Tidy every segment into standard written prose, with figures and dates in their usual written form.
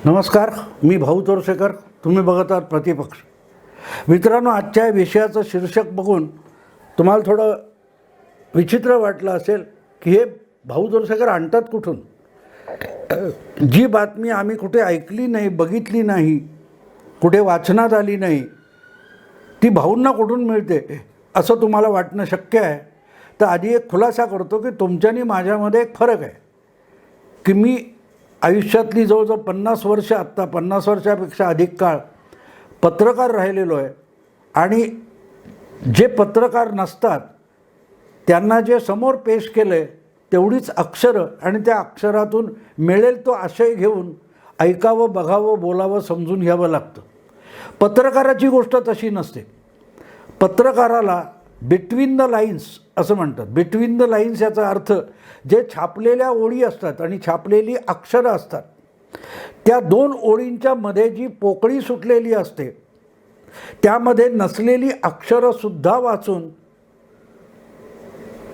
नमस्कार, मी भाऊ तोरसेकर. तुम्ही बघत आहात प्रतिपक्ष. मित्रांनो, आजच्या विषयाचं शीर्षक बघून तुम्हाला थोडं विचित्र वाटलं असेल की हे भाऊ तोरसेकर आणतात कुठून. जी बातमी आम्ही कुठे ऐकली नाही, बघितली नाही, कुठे वाचनात आली नाही, ती भाऊंना कुठून मिळते असं तुम्हाला वाटणं शक्य आहे. तर आधी एक खुलासा करतो की तुमच्यानी माझ्यामध्ये एक फरक आहे की मी आयुष्यातली जवळजवळ 50 वर्ष, आत्ता 50 वर्षापेक्षा अधिक काळ पत्रकार राहिलेलो आहे. आणि जे पत्रकार नसतात त्यांना जे समोर पेश केलं आहे तेवढीच अक्षरं आणि त्या अक्षरातून मिळेल तो आशय घेऊन ऐकावं, बघावं, बोलावं, समजून घ्यावं लागतं. पत्रकाराची गोष्ट तशी नसते. पत्रकाराला बिटवीन द लाईन्स असं म्हणतात. बिटवीन द लाईन्स याचा अर्थ जे छापलेल्या ओळी असतात आणि छापलेली अक्षरं असतात त्या दोन ओळींच्या मध्ये जी पोकळी सुटलेली असते त्यामध्ये नसलेली अक्षरंसुद्धा वाचून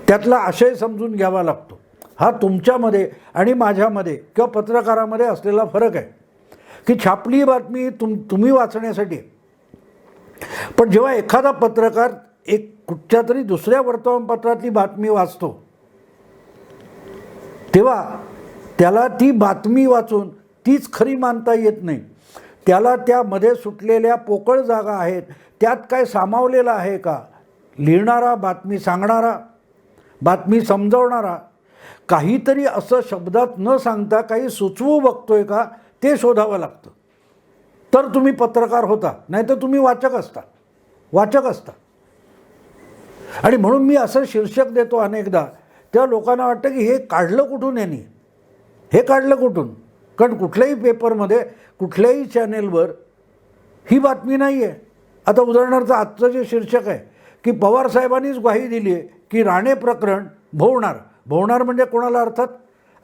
त्यातला आशय समजून घ्यावा लागतो. हा तुमच्यामध्ये आणि माझ्यामध्ये किंवा पत्रकारामध्ये असलेला फरक आहे की छापली बातमी तुम्ही वाचण्यासाठी, पण जेव्हा एखादा पत्रकार एक कुठच्या तरी दुसऱ्या वर्तमानपत्रातली बातमी वाचतो तेव्हा त्याला ती बातमी वाचून तीच खरी मानता येत नाही. त्याला त्यामध्ये सुटलेल्या पोकळ जागा आहेत, त्यात काय सामावलेलं आहे का, लिहिणारा, बातमी सांगणारा, बातमी समजवणारा काहीतरी असं शब्दात न सांगता काही सुचवू बघतोय का ते शोधावं लागतं. तर तुम्ही पत्रकार होता, नाही तर तुम्ही वाचक असता. आणि म्हणून मी असं शीर्षक देतो अनेकदा, तेव्हा लोकांना वाटतं की हे काढलं कुठून यांनी, हे काढलं कुठून. कारण कुठल्याही पेपरमध्ये, कुठल्याही चॅनेलवर ही बातमी नाही आहे. आता उदाहरणार्थ आजचं जे शीर्षक आहे की पवारसाहेबांनीच ग्वाही दिली आहे की राणे प्रकरण भोवणार म्हणजे कोणाला, अर्थात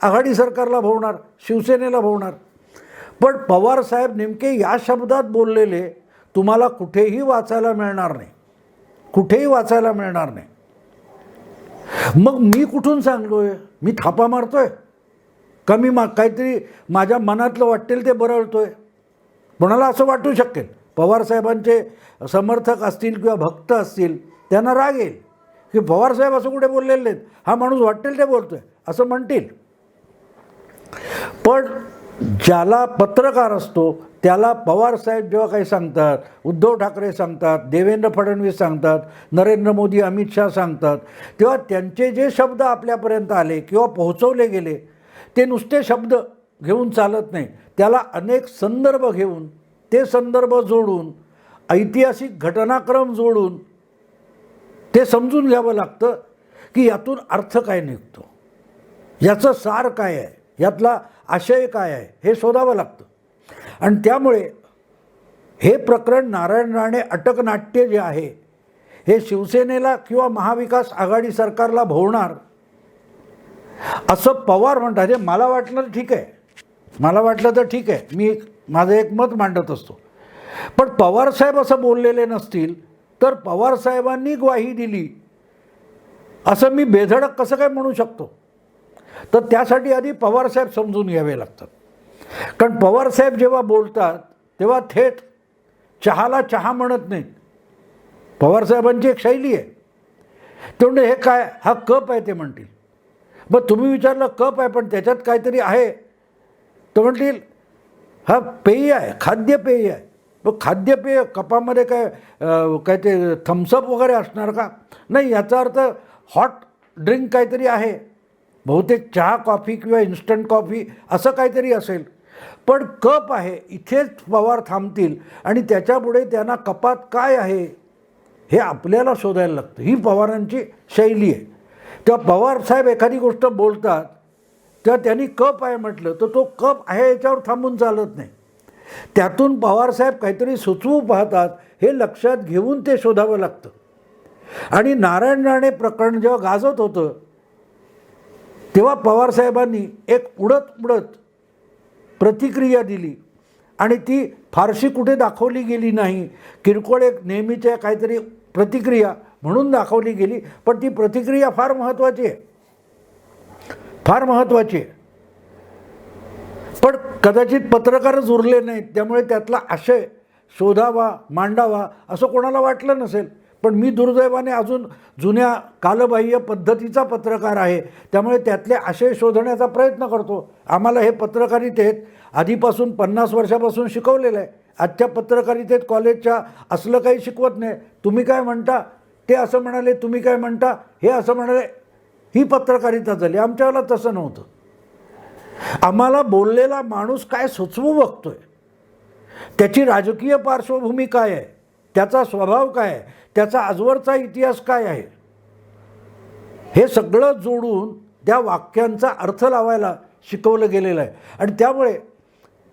आघाडी सरकारला भोवणार, शिवसेनेला भोवणार. पण पवारसाहेब नेमके या शब्दात बोललेले तुम्हाला कुठेही वाचायला मिळणार नाही. मग मी कुठून सांगतोय, मी थापा मारतोय का, मी काहीतरी माझ्या मनातलं वाटेल ते बरळतोय. कोणाला असं वाटू शकेल, पवारसाहेबांचे समर्थक असतील किंवा भक्त असतील त्यांना राग येईल की पवारसाहेब असं कुठे बोललेले नाहीत, हा माणूस वाटेल ते बोलतोय असं म्हणतील. पण ज्याला पत्रकार असतो त्याला पवारसाहेब जेव्हा काही सांगतात, उद्धव ठाकरे सांगतात, देवेंद्र फडणवीस सांगतात, नरेंद्र मोदी, अमित शाह सांगतात, तेव्हा त्यांचे जे शब्द आपल्यापर्यंत आले किंवा पोहोचवले गेले ते नुसते शब्द घेऊन चालत नाही. त्याला अनेक संदर्भ घेऊन, ते संदर्भ जोडून, ऐतिहासिक घटनाक्रम जोडून ते समजून घ्यावं लागतं की यातून अर्थ काय निघतो, याचं सार काय आहे, यातला आशय काय आहे हे शोधावं लागतं. आणि त्यामुळे हे प्रकरण नारायण राणे अटकनाट्य जे आहे हे शिवसेनेला किंवा महाविकास आघाडी सरकारला भोवणार असं पवार म्हणतात. हे मला वाटलं ठीक आहे, मला वाटलं तर ठीक आहे, मी माझं एक मत मांडत असतो. पण पवारसाहेब असं बोललेले नसतील तर पवारसाहेबांनी ग्वाही दिली असं मी बेधडक कसं काय म्हणू शकतो. तर त्यासाठी आधी पवारसाहेब समजून घ्यावे लागतात. कारण पवारसाहेब जेव्हा बोलतात तेव्हा थेट चहाला चहा म्हणत नाहीत. पवारसाहेबांची एक शैली आहे. ते म्हणजे हे काय, हा कप आहे ते म्हणतील. मग तुम्ही विचारलं कप आहे पण त्याच्यात काहीतरी आहे, तर म्हणतील हा पेय आहे, खाद्यपेय आहे. मग खाद्यपेय कपामध्ये काय ते थम्सअप वगैरे असणार का, नाही, याचा अर्थ हॉट ड्रिंक काहीतरी आहे, बहुतेक चहा, कॉफी किंवा इन्स्टंट कॉफी असं काहीतरी असेल. पण कप आहे इथेच पवार थांबतील आणि त्याच्यापुढे त्यांना कपात काय आहे हे आपल्याला शोधायला लागतं. ही पवारांची शैली आहे. तेव्हा पवारसाहेब एखादी गोष्ट बोलतात तेव्हा त्यांनी कप आहे म्हटलं तर तो कप आहे याच्यावर थांबून चालत नाही. त्यातून पवारसाहेब काहीतरी सुचवू पाहतात हे लक्षात घेऊन ते शोधावं लागतं. आणि नारायण राणे प्रकरण जेव्हा गाजत होतं तेव्हा पवारसाहेबांनी एक उडत प्रतिक्रिया दिली आणि ती फारशी कुठे दाखवली गेली नाही. किरकोळ एक नेहमीच्या काहीतरी प्रतिक्रिया म्हणून दाखवली गेली, पण ती प्रतिक्रिया फार महत्त्वाची आहे. पण कदाचित पत्रकारच उरले नाहीत, त्यामुळे त्यातला आशय शोधावा, मांडावा असं कोणाला वाटलं नसेल. पण मी दुर्दैवाने अजून जुन्या कालबाह्य पद्धतीचा पत्रकार आहे, त्यामुळे त्यातले आशय शोधण्याचा प्रयत्न करतो. आम्हाला हे पत्रकारितेत आधीपासून 50 वर्षापासून शिकवलेलं आहे. आजच्या पत्रकारितेत कॉलेजच्या असलं काही शिकवत नाही. तुम्ही काय म्हणता, ते असं म्हणाले, तुम्ही काय म्हणता, हे असं म्हणाले, ही पत्रकारिता झाली. आमच्या वेळेला तसं नव्हतं. आम्हाला बोललेला माणूस काय सुचवू बघतोय, त्याची राजकीय पार्श्वभूमी काय आहे, त्याचा स्वभाव काय आहे, त्याचा आजवरचा इतिहास काय आहे, हे सगळं जोडून त्या वाक्यांचा अर्थ लावायला शिकवलं गेलेलं आहे. आणि त्यामुळे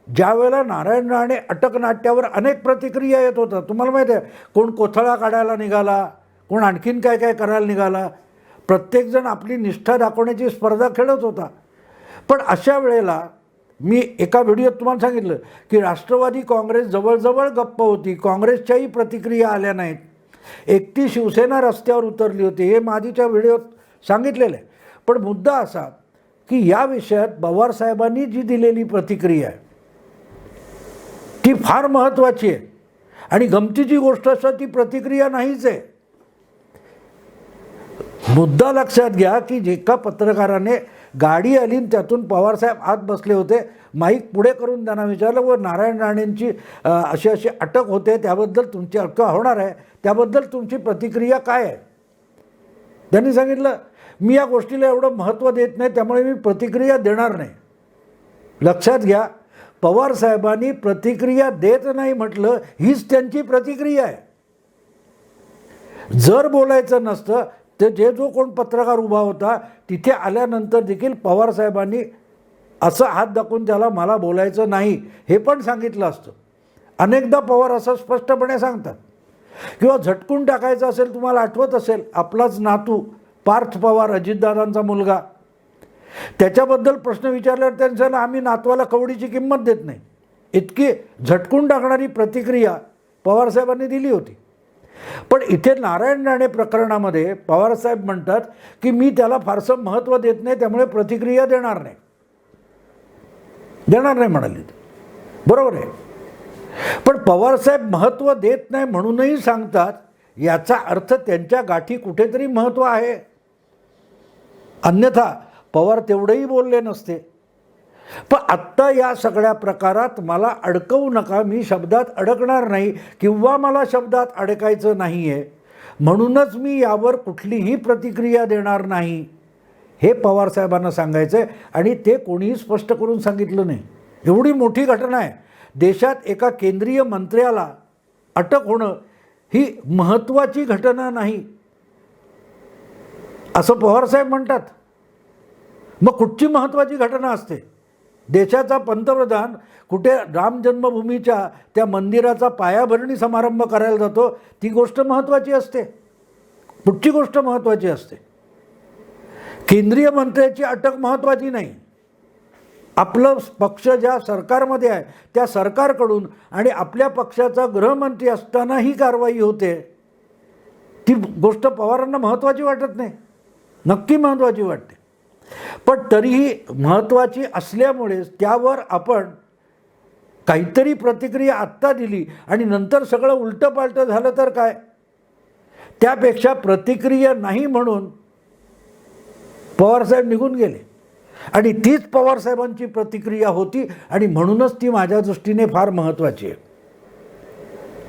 ज्या वेळेला नारायण राणे अटक नाट्यावर अनेक प्रतिक्रिया येत होतात. तुम्हाला माहिती आहे, कोण कोथळा काढायला निघाला, कोण आणखीन काय काय करायला निघाला. प्रत्येकजण आपली निष्ठा दाखवण्याची स्पर्धा खेळत होता. पण अशा वेळेला मी एका व्हिडिओत तुम्हाला सांगितलं की राष्ट्रवादी काँग्रेस जवळजवळ गप्प होती, काँग्रेसच्याही प्रतिक्रिया आल्या नाहीत, एकटी शिवसेना रस्त्यावर उतरली होती, हे मादीच्या व्हिडिओत सांगितलेलं आहे. पण मुद्दा असा की या विषयात पवारसाहेबांनी जी दिलेली प्रतिक्रिया आहे ती फार महत्त्वाची आहे. आणि गमतीची गोष्ट असं ती प्रतिक्रिया नाहीच आहे. मुद्दा लक्षात घ्या की एका पत्रकाराने गाडी आली आणि त्यातून पवारसाहेब आत बसले होते, माईक पुढे करून त्यांना विचारलं, व नारायण राणेंची अशी अशी अटक होते, त्याबद्दल तुमची अटक होणार आहे, त्याबद्दल तुमची प्रतिक्रिया काय आहे. त्यांनी सांगितलं, मी या गोष्टीला एवढं महत्त्व देत नाही, त्यामुळे मी प्रतिक्रिया देणार नाही. लक्षात घ्या, पवारसाहेबांनी प्रतिक्रिया देत नाही म्हटलं, हीच त्यांची प्रतिक्रिया आहे. जर बोलायचं नसतं तर जो कोण पत्रकार उभा होता तिथे आल्यानंतर देखील पवारसाहेबांनी असं हात दाखवून त्याला मला बोलायचं नाही हे पण सांगितलं असतं. अनेकदा पवार असं स्पष्टपणे सांगतात. किंवा झटकून टाकायचं असेल, तुम्हाला आठवत असेल आपलाच नातू पार्थ पवार, अजितदादांचा मुलगा, त्याच्याबद्दल प्रश्न विचारल्यावर त्यांनी सांगितलं, आम्ही नातवाला कवडीची किंमत देत नाही. इतकी झटकून टाकणारी प्रतिक्रिया पवारसाहेबांनी दिली होती. पण इथे नारायण राणे प्रकरणामध्ये पवारसाहेब म्हणतात की मी त्याला फारसं महत्त्व देत नाही, त्यामुळे प्रतिक्रिया देणार नाही म्हणाले. बरोबर आहे. पण पवारसाहेब महत्त्व देत नाही म्हणूनही सांगतात, याचा अर्थ त्यांच्या गाठी कुठेतरी महत्त्व आहे. अन्यथा पवार तेवढेही बोलले नसते. पण आत्ता या सगळ्या प्रकारात मला अडकवू नका, मी शब्दात अडकणार नाही किंवा मला शब्दात अडकायचं नाही आहे, म्हणूनच मी यावर कुठलीही प्रतिक्रिया देणार नाही, हे पवारसाहेबांना सांगायचं आहे. आणि ते कोणीही स्पष्ट करून सांगितलं नाही. एवढी मोठी घटना आहे. देशात एका केंद्रीय मंत्र्याला अटक होणं ही महत्त्वाची घटना नाही असं पवारसाहेब म्हणतात. मग कुठची महत्त्वाची घटना असते? देशाचा पंतप्रधान कुठे राम जन्मभूमीच्या त्या मंदिराचा पायाभरणी समारंभ करायला जातो, ती गोष्ट महत्त्वाची असते. कुठची गोष्ट महत्त्वाची असते? केंद्रीय मंत्र्याची अटक महत्त्वाची नाही. आपलं पक्ष ज्या सरकारमध्ये आहे त्या सरकारकडून आणि आपल्या पक्षाचा गृहमंत्री असताना ही कारवाई होते, ती गोष्ट पवारांना महत्त्वाची वाटत नाही? नक्की महत्त्वाची वाटते. पण तरीही महत्त्वाची असल्यामुळे त्यावर आपण काहीतरी प्रतिक्रिया आत्ता दिली आणि नंतर सगळं उलटंपालटं झालं तर काय? त्यापेक्षा प्रतिक्रिया नाही म्हणून पवारसाहेब निघून गेले. आणि तीच पवारसाहेबांची प्रतिक्रिया होती आणि म्हणूनच ती माझ्या दृष्टीने फार महत्त्वाची आहे.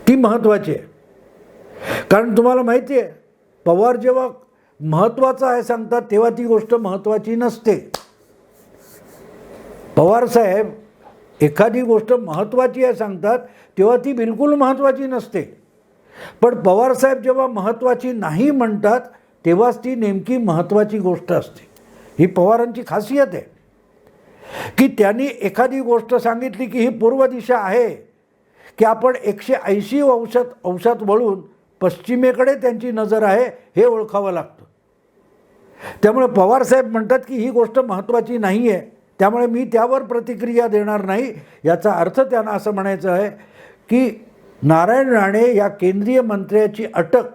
ती महत्त्वाची आहे कारण तुम्हाला माहिती आहे, पवार जेव्हा महत्त्वाचं आहे सांगतात तेव्हा ती गोष्ट महत्त्वाची नसते. पवारसाहेब एखादी गोष्ट महत्त्वाची आहे सांगतात तेव्हा ती बिलकुल महत्त्वाची नसते. पण पवारसाहेब जेव्हा महत्त्वाची नाही म्हणतात तेव्हाच ती नेमकी महत्त्वाची गोष्ट असते. ही पवारांची खासियत आहे की त्यांनी एखादी गोष्ट सांगितली की ही पूर्व दिशा आहे की आपण 180 अंशात वळून पश्चिमेकडे त्यांची नजर आहे हे ओळखावं लागतं. त्यामुळे पवारसाहेब म्हणतात की ही गोष्ट महत्त्वाची नाही आहे, त्यामुळे मी त्यावर प्रतिक्रिया देणार नाही. याचा अर्थ त्यांना असं म्हणायचं आहे की नारायण राणे या केंद्रीय मंत्र्याची अटक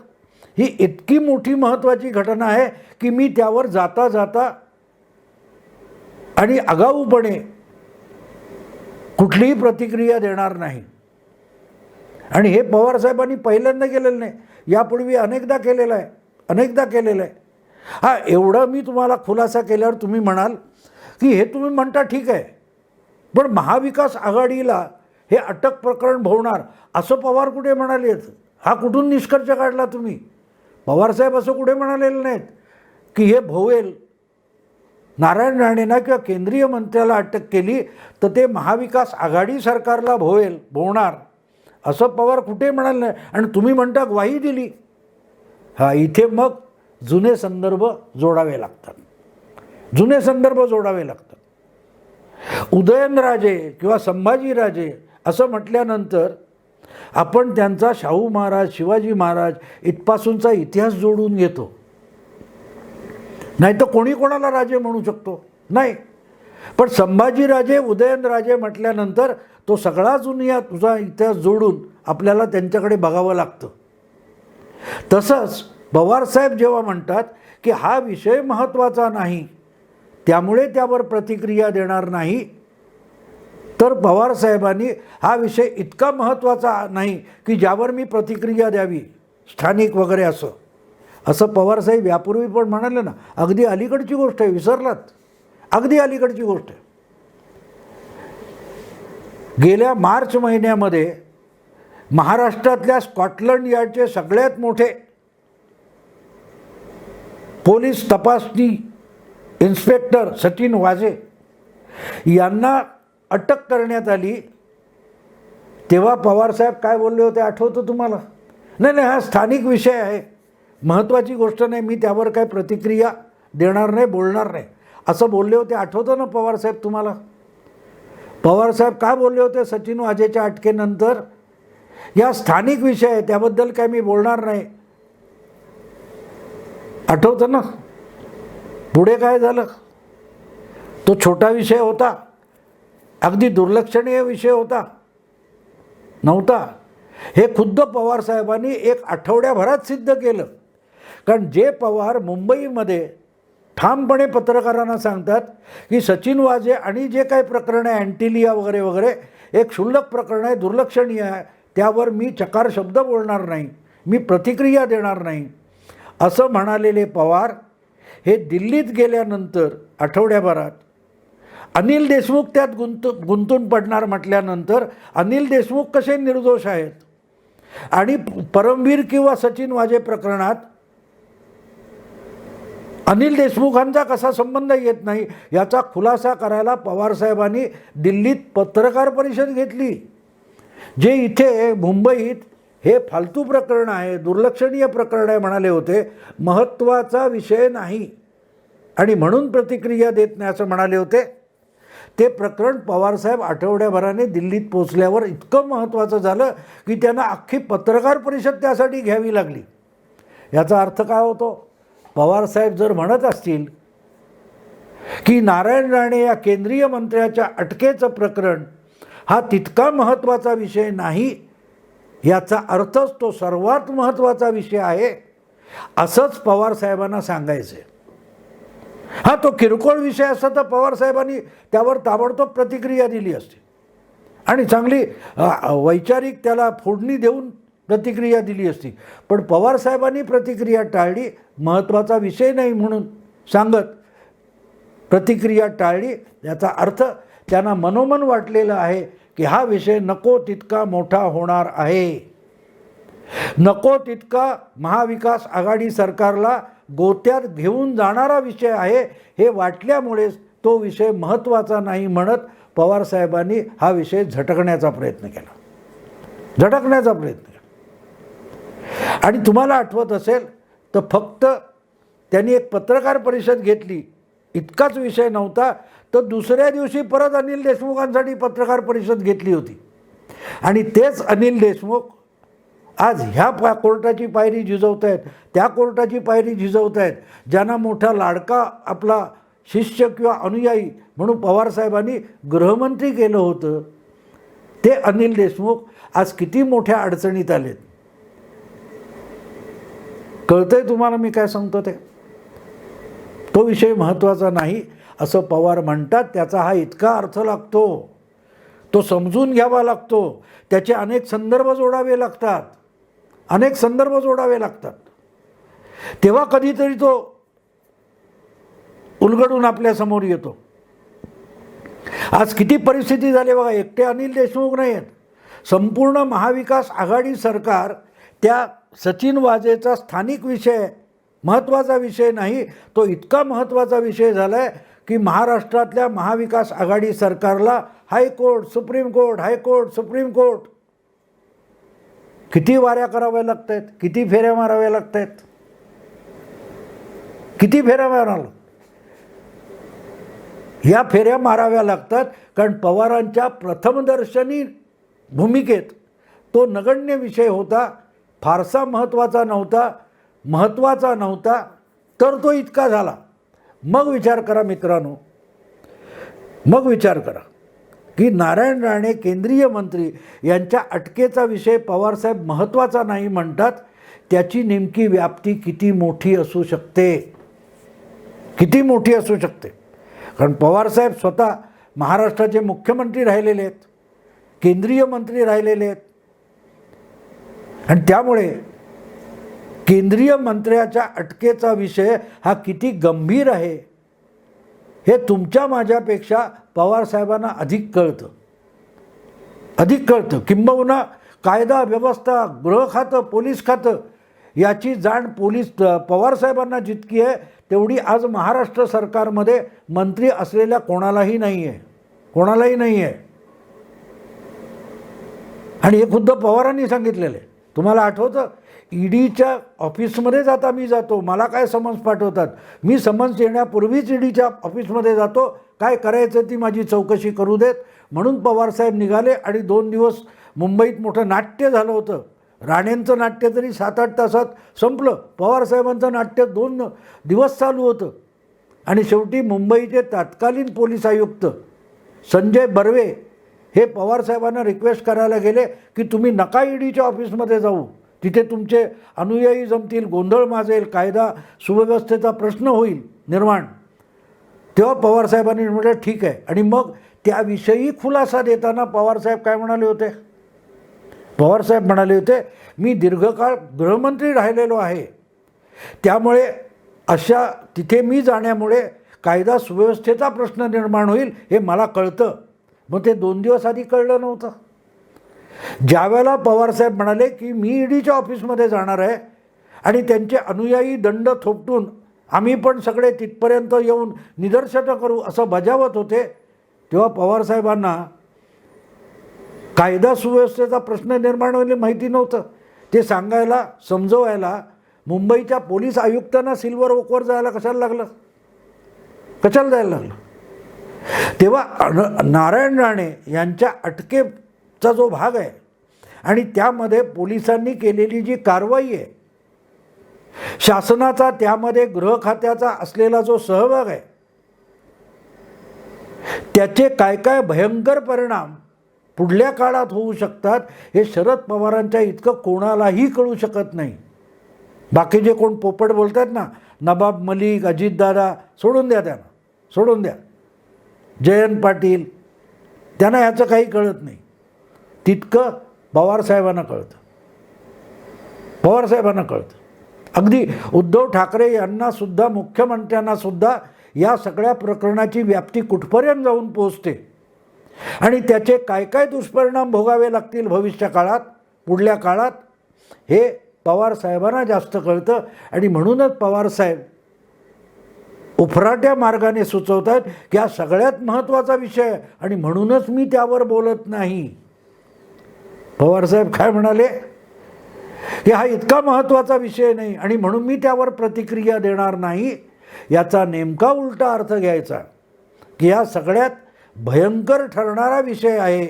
ही इतकी मोठी महत्त्वाची घटना आहे की मी त्यावर जाता जाता आणि आगाऊपणे कुठलीही प्रतिक्रिया देणार नाही. आणि हे पवारसाहेबांनी पहिल्यांदा केलेलं नाही, यापूर्वी अनेकदा केलेलं आहे. हा, एवढं मी तुम्हाला खुलासा केल्यावर तुम्ही म्हणाल की हे तुम्ही म्हणता ठीक आहे, पण महाविकास आघाडीला हे अटक प्रकरण भोवणार असं पवार कुठे म्हणालेत? हा कुठून निष्कर्ष काढला तुम्ही? पवारसाहेब असं कुठे म्हणालेलं नाहीत की हे भोवेल. नारायण राणेंना किंवा केंद्रीय मंत्र्याला अटक केली तर ते महाविकास आघाडी सरकारला भोवणार असं पवार कुठे म्हणाले नाही. आणि तुम्ही म्हणता ग्वाही दिली. हा, इथे मग जुने संदर्भ जोडावे लागतात. उदयनराजे किंवा संभाजीराजे असं म्हटल्यानंतर आपण त्यांचा शाहू महाराज, शिवाजी महाराज इथपासूनचा इतिहास जोडून घेतो. नाही तर कोणी कोणाला राजे म्हणू शकतो? नाही. पण संभाजीराजे, उदयनराजे म्हटल्यानंतर तो सगळा तुझा इतिहास जोडून आपल्याला त्यांच्याकडे बघावं लागतं. तसंच पवारसाहेब जेव्हा म्हणतात की हा विषय महत्त्वाचा नाही, त्यामुळे त्यावर प्रतिक्रिया देणार नाही, तर पवारसाहेबांनी हा विषय इतका महत्त्वाचा नाही की ज्यावर मी प्रतिक्रिया द्यावी, स्थानिक वगैरे असं पवारसाहेब यापूर्वी पण म्हणाले ना. अगदी अलीकडची गोष्ट आहे, विसरलात? अगदी अलीकडची गोष्ट आहे. गेल्या मार्च महिन्यामध्ये महाराष्ट्रातल्या स्कॉटलंड यार्डचे सगळ्यात मोठे पोलीस तपासणी इन्स्पेक्टर सचिन वाझे यांना अटक करण्यात आली. तेव्हा पवारसाहेब काय बोलले होते आठवतं तुम्हाला? नाही, हा स्थानिक विषय आहे, महत्त्वाची गोष्ट नाही, मी त्यावर काय प्रतिक्रिया देणार नाही, बोलणार नाही असं बोलले होते. आठवतं ना पवारसाहेब तुम्हाला? पवारसाहेब काय बोलले होते सचिन वाझेच्या अटकेनंतर? या स्थानिक विषय आहे, त्याबद्दल काय मी बोलणार नाही. आठवतं ना? पुढे काय झालं? तो छोटा विषय होता, अगदी दुर्लक्षणीय विषय नव्हता. हे खुद्द पवारसाहेबांनी एक आठवड्याभरात सिद्ध केलं. कारण जे पवार मुंबईमध्ये ठामपणे पत्रकारांना सांगतात की सचिन वाझे आणि जे काही प्रकरण आहे अँटिलिया वगैरे एक क्षुल्लक प्रकरण आहे, दुर्लक्षणीय आहे, त्यावर मी चकार शब्द बोलणार नाही, मी प्रतिक्रिया देणार नाही असं म्हणालेले पवार हे दिल्लीत गेल्यानंतर आठवड्याभरात अनिल देशमुख त्यात गुंतून पडणार म्हटल्यानंतर अनिल देशमुख कसे निर्दोष आहेत आणि परमवीर किंवा सचिन वाझे प्रकरणात अनिल देशमुखांचा कसा संबंध येत नाही याचा खुलासा करायला पवारसाहेबांनी दिल्लीत पत्रकार परिषद घेतली. जे इथे मुंबईत हे फालतू प्रकरण आहे, दुर्लक्षणीय प्रकरण आहे म्हणाले होते, महत्त्वाचा विषय नाही आणि म्हणून प्रतिक्रिया देत नाही असं म्हणाले होते, ते प्रकरण पवारसाहेब आठवड्याभराने दिल्लीत पोचल्यावर इतकं महत्त्वाचं झालं की त्यांना अख्खी पत्रकार परिषद त्यासाठी घ्यावी लागली. याचा अर्थ काय होतो? पवारसाहेब जर म्हणत असतील की नारायण राणे या केंद्रीय मंत्र्याच्या अटकेचं प्रकरण हा तितका महत्त्वाचा विषय नाही, याचा अर्थच तो सर्वात महत्त्वाचा विषय आहे असंच पवारसाहेबांना सांगायचं आहे. हा, तो किरकोळ विषय असता तर पवारसाहेबांनी त्यावर ताबडतोब प्रतिक्रिया दिली असती आणि चांगली वैचारिक त्याला फोडणी देऊन प्रतिक्रिया दिली असती. पण पवारसाहेबांनी प्रतिक्रिया टाळली, महत्त्वाचा विषय नाही म्हणून सांगत प्रतिक्रिया टाळली. याचा अर्थ त्यांना मनोमन वाटलेलं आहे की हा विषय नको तितका मोठा होणार आहे, नको तितका महाविकास आघाडी सरकारला गोत्यात घेऊन जाणारा विषय आहे, हे वाटल्यामुळेच तो विषय महत्त्वाचा नाही म्हणत पवारसाहेबांनी हा विषय झटकण्याचा प्रयत्न केला. आणि तुम्हाला आठवत असेल तर फक्त त्यांनी एक पत्रकार परिषद घेतली, इतकाच विषय नव्हता, तर दुसऱ्या दिवशी परत अनिल देशमुखांसाठी पत्रकार परिषद घेतली होती. आणि तेच अनिल देशमुख आज ह्या कोर्टाची पायरी झिजवत आहेत, त्या कोर्टाची पायरी झिजवत आहेत. ज्यांना मोठा लाडका आपला शिष्य किंवा अनुयायी म्हणून पवारसाहेबांनी गृहमंत्री केलं होतं, ते अनिल देशमुख आज किती मोठ्या अडचणीत आलेत. कळतंय तुम्हाला मी काय सांगतो ते? तो विषय महत्त्वाचा नाही असं पवार म्हणतात, त्याचा हा इतका अर्थ लागतो. तो समजून घ्यावा लागतो, त्याचे अनेक संदर्भ जोडावे लागतात, अनेक संदर्भ जोडावे लागतात, तेव्हा कधीतरी तो उलगडून आपल्यासमोर येतो. आज किती परिस्थिती झाली बघा. एकटे अनिल देशमुख नाही आहेत, संपूर्ण महाविकास आघाडी सरकार त्या सचिन वाझेचा स्थानिक विषय, महत्त्वाचा विषय नाही, तो इतका महत्त्वाचा विषय झाला आहे की महाराष्ट्रातल्या महाविकास आघाडी सरकारला high court, supreme court, high court, supreme court किती वाऱ्या कराव्या लागत आहेत, किती फेऱ्या माराव्या लागत आहेत, किती फेऱ्या माराव्या. ह्या फेऱ्या माराव्या लागतात कारण पवारांच्या प्रथमदर्शनी भूमिकेत तो नगण्य विषय होता, फारसा महत्त्वाचा नव्हता, तर तो इतका झाला. मग विचार करा मित्रांनो, मग विचार करा की नारायण राणे केंद्रीय मंत्री यांच्या अटकेचा विषय पवारसाहेब महत्त्वाचा नाही म्हणतात, त्याची नेमकी व्याप्ती किती मोठी असू शकते, किती मोठी असू शकते. कारण पवारसाहेब स्वतः महाराष्ट्राचे मुख्यमंत्री राहिलेले आहेत, केंद्रीय मंत्री राहिलेले आहेत, आणि त्यामुळे केंद्रीय मंत्र्याच्या अटकेचा विषय हा किती गंभीर आहे हे तुमच्या माझ्यापेक्षा पवारसाहेबांना अधिक कळतं, अधिक कळतं. किंबहुना कायदा व्यवस्था, गृह खातं, पोलीस खातं याची जाण पवारसाहेबांना जितकी आहे तेवढी आज महाराष्ट्र सरकारमध्ये मंत्री असलेल्या कोणालाही नाही आहे, कोणालाही नाही आहे. आणि हे खुद्द पवारांनी सांगितलेलं आहे. तुम्हाला आठवतं, ईडीच्या ऑफिसमध्ये मी जातो, मला काय समन्स पाठवतात, मी समन्स येण्यापूर्वीच ईडीच्या ऑफिसमध्ये जातो, काय करायचं ती माझी चौकशी करू देत म्हणून पवारसाहेब निघाले. आणि 2 दिवस मुंबईत मोठं नाट्य झालं होतं. राणेंचं नाट्य तरी 7-8 तासात संपलं, पवारसाहेबांचं नाट्य 2 दिवस चालू होतं. आणि शेवटी मुंबईचे तत्कालीन पोलीस आयुक्त संजय बर्वे हे पवारसाहेबांना रिक्वेस्ट करायला गेले की तुम्ही नका ईडीच्या ऑफिसमध्ये जाऊ, तिथे तुमचे अनुयायी जमतील, गोंधळ माजेल, कायदा सुव्यवस्थेचा प्रश्न होईल निर्माण. तेव्हा पवारसाहेबांनी म्हटलं ठीक आहे. आणि मग त्याविषयी खुलासा देताना पवारसाहेब काय म्हणाले होते, पवारसाहेब म्हणाले होते मी दीर्घकाळ गृहमंत्री राहिलेलो आहे, त्यामुळे अशा तिथे मी जाण्यामुळे कायदा सुव्यवस्थेचा प्रश्न निर्माण होईल हे मला कळतं. मग ते 2 दिवस आधी कळलं नव्हतं. ज्यावेळेला पवारसाहेब म्हणाले की मी ईडीच्या ऑफिसमध्ये जाणार आहे आणि त्यांचे अनुयायी दंड थोपटून आम्ही पण सगळे तिथपर्यंत येऊन निदर्शनं करू असं बजावत होते, तेव्हा पवारसाहेबांना कायदा सुव्यवस्थेचा प्रश्न निर्माण होईल माहिती नव्हतं. ते सांगायला, समजवायला मुंबईच्या पोलीस आयुक्तांना सिल्वर ओकवर जायला कशाला लागलं, कशाला जायला लागलं. तेव्हा नारायण राणे यांच्या अटकेचा जो भाग आहे आणि त्यामध्ये पोलिसांनी केलेली जी कारवाई आहे, शासनाचा त्यामध्ये गृह खात्याचा असलेला जो सहभाग आहे, त्याचे काय काय भयंकर परिणाम पुढल्या काळात होऊ शकतात हे शरद पवारांच्या इतकं कोणालाही कळू शकत नाही. बाकीचे कोण पोपट बोलतात ना, नवाब मलिक, अजितदादा, सोडून द्या, त्यांना सोडून द्या, जयंत पाटील, त्यांना ह्याचं काही कळत नाही. तितकं पवारसाहेबांना कळतं, पवारसाहेबांना कळतं. अगदी उद्धव ठाकरे यांनासुद्धा, मुख्यमंत्र्यांनासुद्धा या सगळ्या प्रकरणाची व्याप्ती कुठपर्यंत जाऊन पोहोचते आणि त्याचे काय काय दुष्परिणाम भोगावे लागतील भविष्य काळात, पुढल्या काळात, हे पवारसाहेबांना जास्त कळतं. आणि म्हणूनच पवारसाहेब उफराट्या मार्गाने सुचवत आहेत की हा सगळ्यात महत्त्वाचा विषय आहे आणि म्हणूनच मी त्यावर बोलत नाही. पवारसाहेब काय म्हणाले की हा इतका महत्त्वाचा विषय नाही आणि म्हणून मी त्यावर प्रतिक्रिया देणार नाही. याचा नेमका उलटा अर्थ घ्यायचा की हा सगळ्यात भयंकर ठरणारा विषय आहे,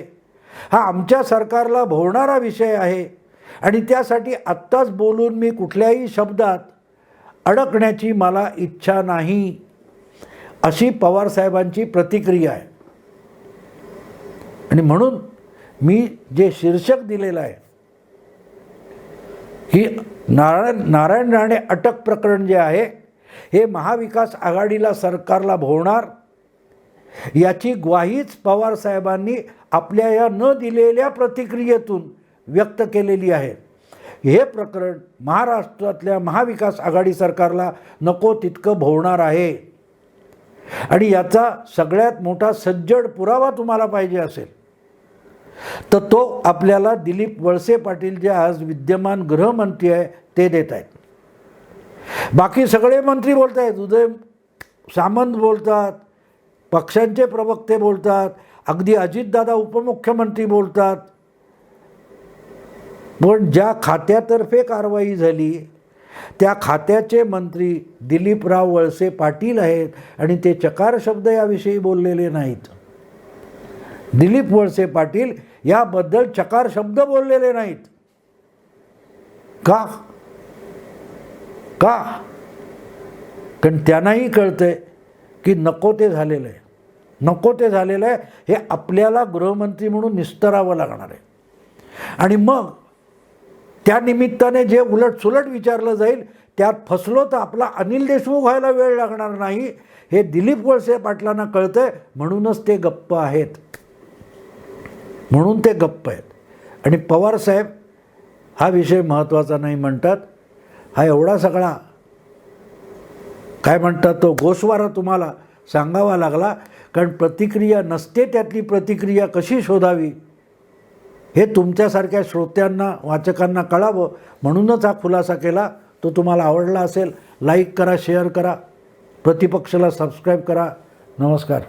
हा आमच्या सरकारला भोवणारा विषय आहे आणि त्यासाठी आत्ताच बोलून मी कुठल्याही शब्दात अडकण्याची मला इच्छा नाही, अशी पवारसाहेबांची प्रतिक्रिया आहे. आणि म्हणून मी जे शीर्षक दिलेलं आहे की नारायण राणे अटक प्रकरण जे आहे हे महाविकास आघाडीला, सरकारला भोवणार, याची ग्वाहीच पवारसाहेबांनी आपल्या या न दिलेल्या प्रतिक्रियेतून व्यक्त केलेली आहे. हे प्रकरण महाराष्ट्रातल्या महाविकास आघाडी सरकारला नको तितकं भोवणार आहे. आणि याचा सगळ्यात मोठा सज्जड पुरावा तुम्हाला पाहिजे असेल तर तो आपल्याला दिलीप वळसे पाटील जे आज विद्यमान गृहमंत्री आहे ते देत आहेत. बाकी सगळे मंत्री बोलत आहेत, उदय सामंत बोलतात, पक्षांचे प्रवक्ते बोलतात, अगदी अजितदादा उपमुख्यमंत्री बोलतात. पण ज्या खात्यातर्फे कारवाई झाली त्या खात्याचे मंत्री दिलीपराव वळसे पाटील आहेत आणि ते चकार शब्द याविषयी बोललेले नाहीत. दिलीप वळसे पाटील याबद्दल चकार शब्द बोललेले नाहीत. का? कारण त्यांनाही कळतंय की नको ते झालेलं आहे, नको ते झालेलं आहे. हे आपल्याला गृहमंत्री म्हणून निस्तरावं लागणार आहे. आणि मग त्या निमित्ताने जे उलटसुलट विचारलं जाईल त्यात फसलो तर आपला अनिल देशमुख व्हायला वेळ लागणार नाही हे दिलीप वळसे पाटलांना कळतंय. म्हणूनच ते गप्प आहेत, म्हणून ते गप्प आहेत. आणि पवारसाहेब हा विषय महत्त्वाचा नाही म्हणतात. हा एवढा सगळा काय म्हणतात तो गोषवारा तुम्हाला सांगावा लागला, कारण प्रतिक्रिया नसते त्यातली प्रतिक्रिया कशी शोधावी हे तुमच्यासारख्या श्रोत्यांना वाचकांना कळावं म्हणूनच हा खुलासा केला. तो तुम्हाला आवडला असेल लाईक करा, शेअर करा, प्रतिपक्षाला सबस्क्राईब करा. नमस्कार.